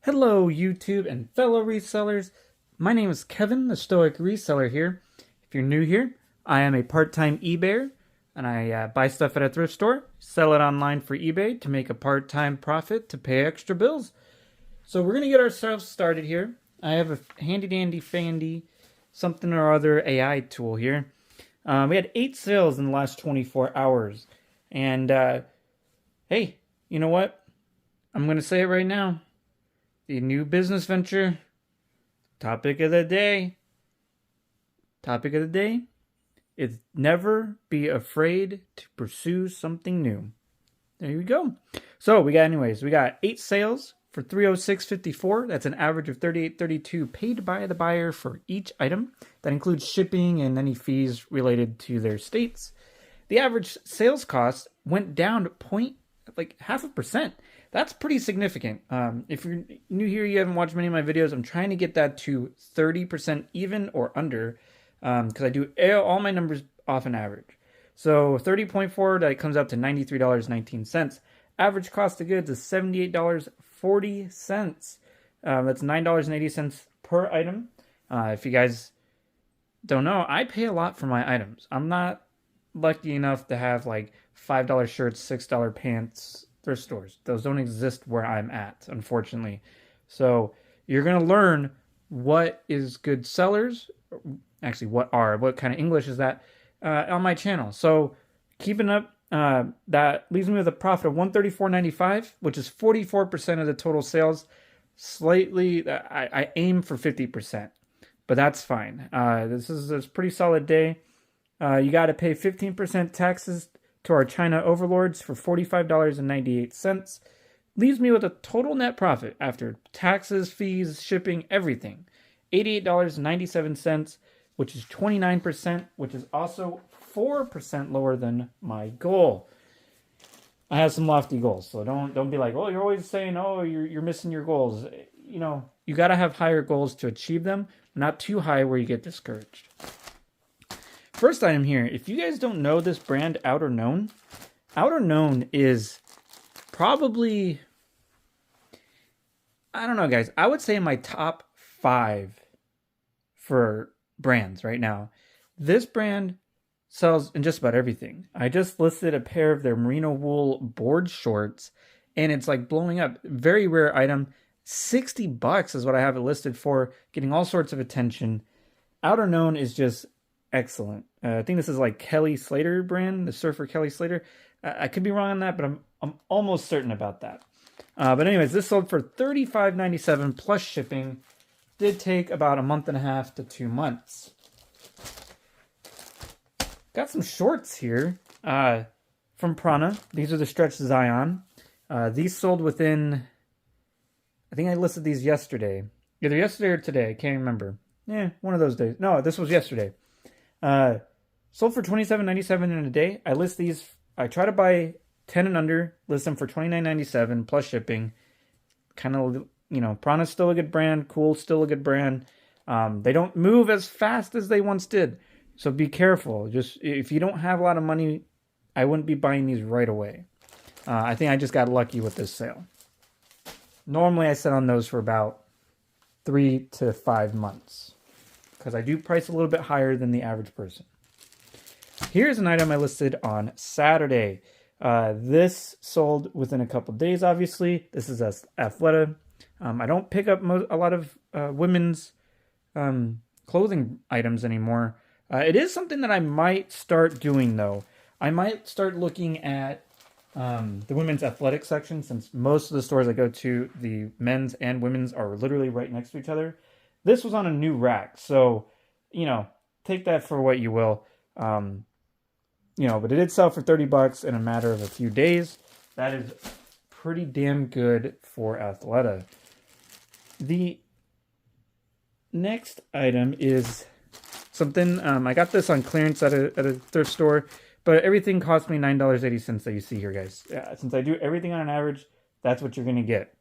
Hello, YouTube and fellow resellers. My name is Kevin, the Stoic Reseller here. If you're new here, I am a part-time eBayer, and I buy stuff at a thrift store, sell it online for eBay to make a part-time profit to pay extra bills. So we're going to get ourselves started here. I have a handy-dandy-fandy something or other AI tool here. We had 8 sales in the last 24 hours. And, hey, you know what? I'm going to say it right now. The new business venture, topic of the day is never be afraid to pursue something new. There you go. So we got 8 sales for $306.54. That's an average of $38.32 paid by the buyer for each item. That includes shipping and any fees related to their states. The average sales cost went down to 0.5%. That's pretty significant. If you're new here, you haven't watched many of my videos, I'm trying to get that to 30% even or under, because I do all my numbers off an average. So 30.4, that comes out to $93.19. Average cost of goods is $78.40. That's $9.80 per item. If you guys don't know, I pay a lot for my items. I'm not lucky enough to have like $5 shirts, $6 pants, thrift stores. Those don't exist where I'm at, unfortunately. So you're going to learn what is good sellers, actually what kind of English is that, on my channel. So keeping up, that leaves me with a profit of $134.95, which is 44% of the total sales. Slightly, I aim for 50%, but that's fine. This is a pretty solid day. You got to pay 15% taxes to our China overlords for $45.98. Leaves me with a total net profit after taxes, fees, shipping, everything. $88.97, which is 29%, which is also 4% lower than my goal. I have some lofty goals, so don't be like, oh, you're always saying, oh, you're missing your goals. You know, you got to have higher goals to achieve them, not too high where you get discouraged. First item here, if you guys don't know this brand, Outer Known is probably, I don't know, guys. I would say in my top 5 for brands right now. This brand sells in just about everything. I just listed a pair of their merino wool board shorts, and it's like blowing up. Very rare item. $60 is what I have it listed for, getting all sorts of attention. Outer Known is just excellent. I think this is like Kelly Slater brand, the surfer Kelly Slater. I could be wrong on that, but I'm almost certain about that. But anyways, this sold for $35.97 plus shipping. Did take about a month and a half to 2 months. Got some shorts here from Prana. These are the Stretch Zion. These sold within, I think I listed these yesterday. Either yesterday or today. I can't remember. One of those days. No, this was yesterday. Sold for $27.97 in a day. I list these. I try to buy 10 and under. List them for $29.97 plus shipping. Kind of, you know, Prana's still a good brand. Cool, still a good brand. They don't move as fast as they once did. So be careful. Just if you don't have a lot of money, I wouldn't be buying these right away. I think I just got lucky with this sale. Normally I sit on those for about 3 to 5 months, because I do price a little bit higher than the average person. Here's an item I listed on Saturday. This sold within a couple days, obviously. This is Athleta. I don't pick up a lot of women's clothing items anymore. It is something that I might start doing, though. I might start looking at the women's athletic section, since most of the stores I go to, the men's and women's are literally right next to each other. This was on a new rack, so, you know, take that for what you will. You know, but it did sell for $30 in a matter of a few days. That is pretty damn good for Athleta. The next item is something, I got this on clearance at a thrift store, but everything cost me $9.80 that you see here, guys. Since I do everything on an average, that's what you're going to get.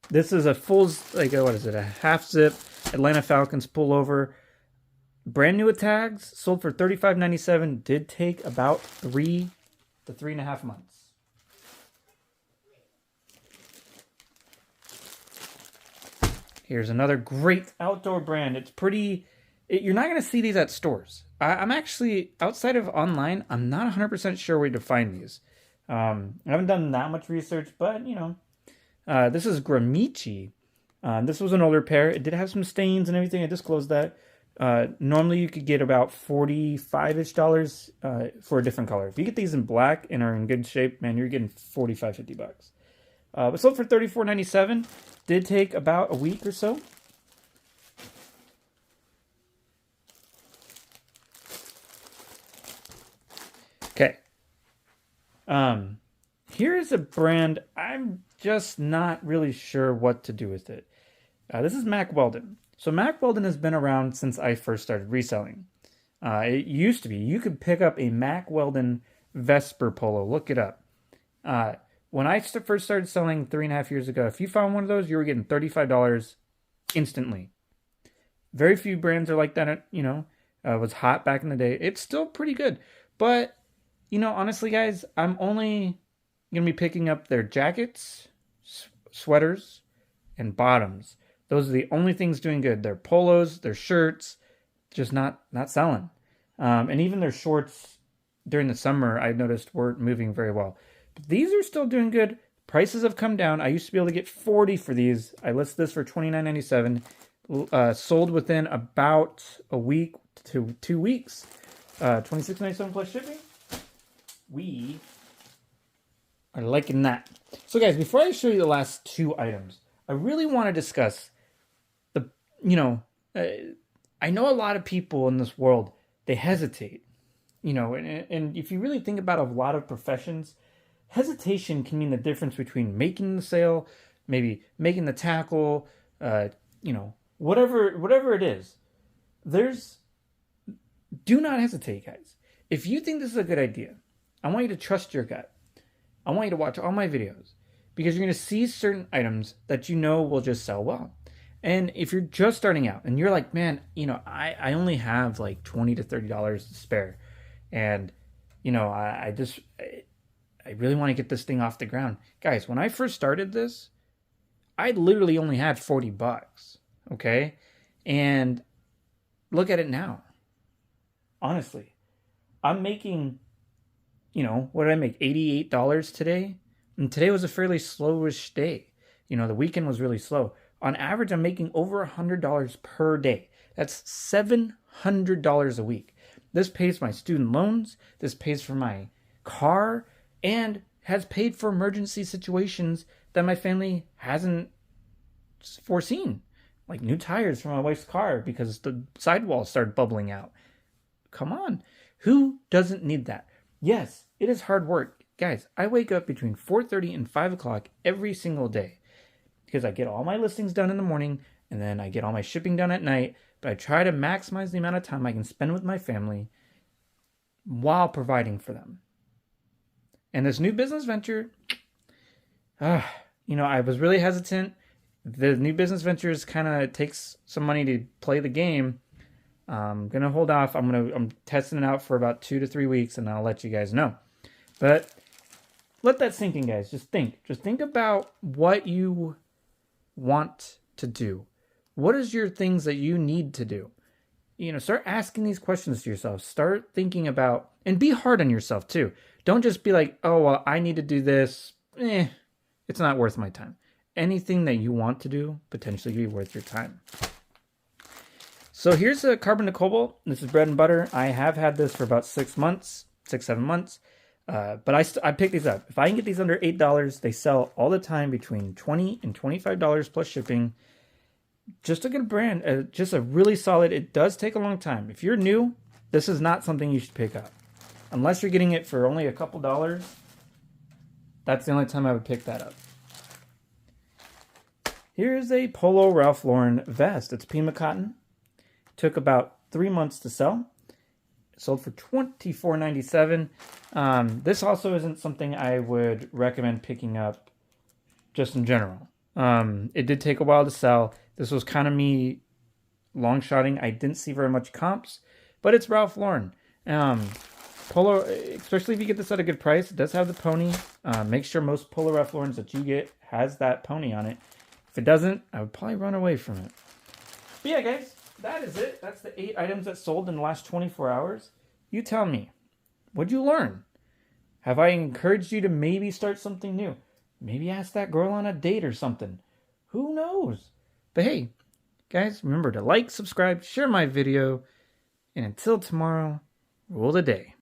This is a full, like, what is it, a half zip Atlanta Falcons pullover. Brand new with tags, sold for $35.97. Did take about 3 to 3.5 months. Here's another great outdoor brand. It's pretty... You're not going to see these at stores. I'm actually, outside of online, I'm not 100% sure where to find these. I haven't done that much research, but, you know. This is Gramici. This was an older pair. It did have some stains and everything. I disclosed that. Normally you could get about $45-ish for a different color. If you get these in black and are in good shape, man, you're getting $45-50. But sold for $34.97. Did take about a week or so. Okay. Here is a brand I'm just not really sure what to do with it. This is Mack Weldon. So Mack Weldon has been around since I first started reselling. It used to be, you could pick up a Mack Weldon Vesper polo. Look it up. When I first started selling 3.5 years ago, if you found one of those, you were getting $35 instantly. Very few brands are like that, you know. It was hot back in the day. It's still pretty good. But, you know, honestly, guys, I'm only going to be picking up their jackets, sweaters, and bottoms. Those are the only things doing good. Their polos, their shirts, just not selling. And even their shorts during the summer, I noticed weren't moving very well. But these are still doing good. Prices have come down. I used to be able to get $40 for these. I listed this for $29.97. Sold within about a week to 2 weeks. $26.97 plus shipping. We are liking that. So guys, before I show you the last two items, I really want to discuss I know a lot of people in this world, they hesitate, and if you really think about a lot of professions, hesitation can mean the difference between making the sale, maybe making the tackle, whatever it is. Do not hesitate, guys. If you think this is a good idea, I want you to trust your gut. I want you to watch all my videos because you're going to see certain items that you know will just sell well. And if you're just starting out and you're like, man, I only have like $20 to $30 to spare. And, I really want to get this thing off the ground. Guys, when I first started this, I literally only had $40. Okay. And look at it now. Honestly, I'm making, what did I make? $88 today. And today was a fairly slowish day. The weekend was really slow. On average, I'm making over $100 per day. That's $700 a week. This pays my student loans. This pays for my car and has paid for emergency situations that my family hasn't foreseen. Like new tires for my wife's car because the sidewall started bubbling out. Come on. Who doesn't need that? Yes, it is hard work. Guys, I wake up between 4:30 and 5 o'clock every single day. Because I get all my listings done in the morning, and then I get all my shipping done at night, but I try to maximize the amount of time I can spend with my family while providing for them. And this new business venture, I was really hesitant. The new business ventures kind of takes some money to play the game. I'm going to hold off. I'm testing it out for about 2 to 3 weeks, and I'll let you guys know. But let that sink in, guys. Just think about what you want to do. What is your things that you need to do? Start asking these questions to yourself. Start thinking about, and be hard on yourself too. Don't just be like, oh, well, I need to do this. It's not worth my time. Anything that you want to do potentially be worth your time. So here's a carbon to cobalt. This is bread and butter. I have had this for about 7 months. But I picked these up. If I can get these under $8, they sell all the time between $20 and $25 plus shipping. Just a good brand. Just a really solid. It does take a long time. If you're new, this is not something you should pick up. Unless you're getting it for only a couple dollars. That's the only time I would pick that up. Here's a Polo Ralph Lauren vest. It's Pima cotton. Took about 3 months to sell. Sold for $24.97. This also isn't something I would recommend picking up just in general. It did take a while to sell. This was kind of me long-shotting. I didn't see very much comps, but it's Ralph Lauren. Polo, especially if you get this at a good price, it does have the pony. Make sure most Polo Ralph Laurens that you get has that pony on it. If it doesn't, I would probably run away from it. But yeah, guys, that is it. That's the 8 items that sold in the last 24 hours. You tell me, what'd you learn? Have I encouraged you to maybe start something new? Maybe ask that girl on a date or something. Who knows? But hey, guys, remember to like, subscribe, share my video, and until tomorrow, rule the day.